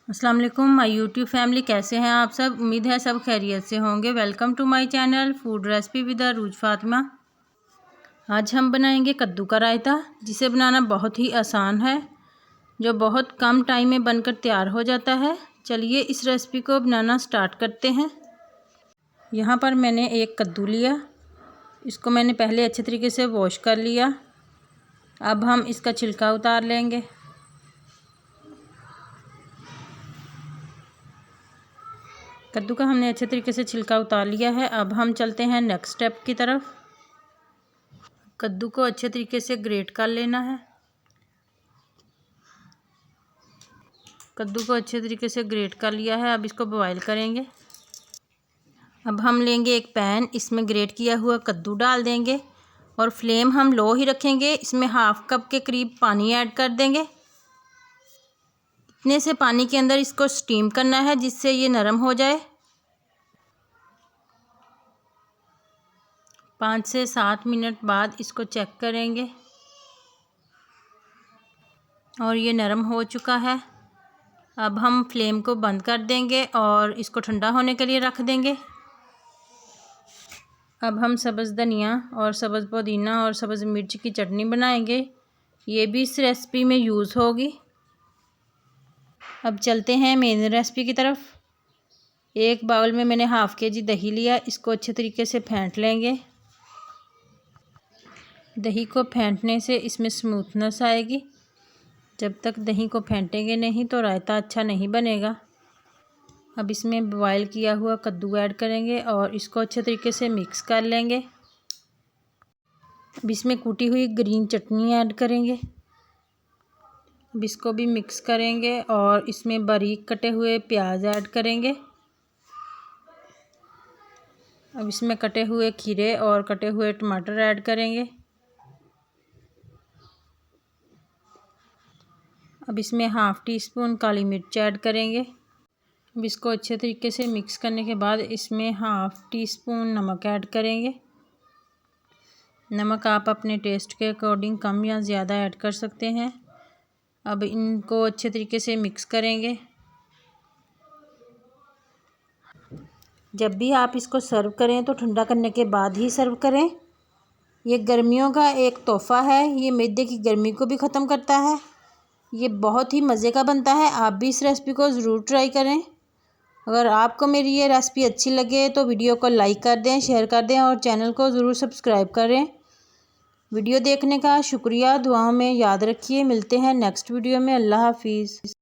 अस्सलाम वालेकुम my YouTube family, कैसे हैं आप सब। उम्मीद है सब खैरियत से होंगे। Welcome to my channel food recipe with Arooj Fatima. आज हम बनाएंगे कद्दू का रायता, जिसे बनाना बहुत ही आसान है, जो बहुत कम टाइम में बनकर तैयार हो जाता है। चलिए इस रेसिपी को बनाना स्टार्ट करते हैं। यहाँ पर मैंने एक कद्दू लिया, इसको मैंने पहले अच्छे तरीके से वॉश कर लिया। अब हम इसका छिलका उतार लेंगे। कद्दू का हमने अच्छे तरीके से छिलका उतार लिया है। अब हम चलते हैं नेक्स्ट स्टेप की तरफ। कद्दू को अच्छे तरीके से ग्रेट कर लेना है। कद्दू को अच्छे तरीके से ग्रेट कर लिया है। अब इसको बॉयल करेंगे। अब हम लेंगे एक पैन, इसमें ग्रेट किया हुआ कद्दू डाल देंगे और फ्लेम हम लो ही रखेंगे। इसमें हाफ कप के करीब पानी ऐड कर देंगे। इतने से पानी के अंदर इसको स्टीम करना है, जिससे ये नरम हो जाए। 5 से 7 मिनट बाद इसको चेक करेंगे और ये नरम हो चुका है। अब हम फ्लेम को बंद कर देंगे और इसको ठंडा होने के लिए रख देंगे। अब हम सब्ज़ धनिया और सब्ज़ पुदीना और सब्ज़ मिर्च की चटनी बनाएंगे। ये भी इस रेसिपी में यूज़ होगी। अब चलते हैं मेन रेसिपी की तरफ। एक बाउल में मैंने हाफ़ केजी दही लिया, इसको अच्छे तरीके से फेंट लेंगे। दही को फेंटने से इसमें स्मूथनेस आएगी। जब तक दही को फेंटेंगे नहीं तो रायता अच्छा नहीं बनेगा। अब इसमें बॉयल किया हुआ कद्दू ऐड करेंगे और इसको अच्छे तरीके से मिक्स कर लेंगे। अब इसमें कूटी हुई ग्रीन चटनी ऐड करेंगे। अब इसको भी मिक्स करेंगे और इसमें बारीक कटे हुए प्याज ऐड करेंगे। अब इसमें कटे हुए खीरे और कटे हुए टमाटर ऐड करेंगे। अब इसमें हाफ़ टी स्पून काली मिर्च ऐड करेंगे। अब इसको अच्छे तरीके से मिक्स करने के बाद इसमें हाफ़ टी स्पून नमक ऐड करेंगे। नमक आप अपने टेस्ट के अकॉर्डिंग कम या ज़्यादा ऐड कर सकते हैं। अब इनको अच्छे तरीके से मिक्स करेंगे। जब भी आप इसको सर्व करें तो ठंडा करने के बाद ही सर्व करें। ये गर्मियों का एक तोहफ़ा है। ये मैदे की गर्मी को भी ख़त्म करता है। ये बहुत ही मज़े का बनता है। आप भी इस रेसिपी को ज़रूर ट्राई करें। अगर आपको मेरी ये रेसिपी अच्छी लगे तो वीडियो को लाइक कर दें, शेयर कर दें और चैनल को ज़रूर सब्सक्राइब करें। वीडियो देखने का शुक्रिया। दुआओं में याद रखिए। मिलते हैं नेक्स्ट वीडियो में। अल्लाह हाफिज़।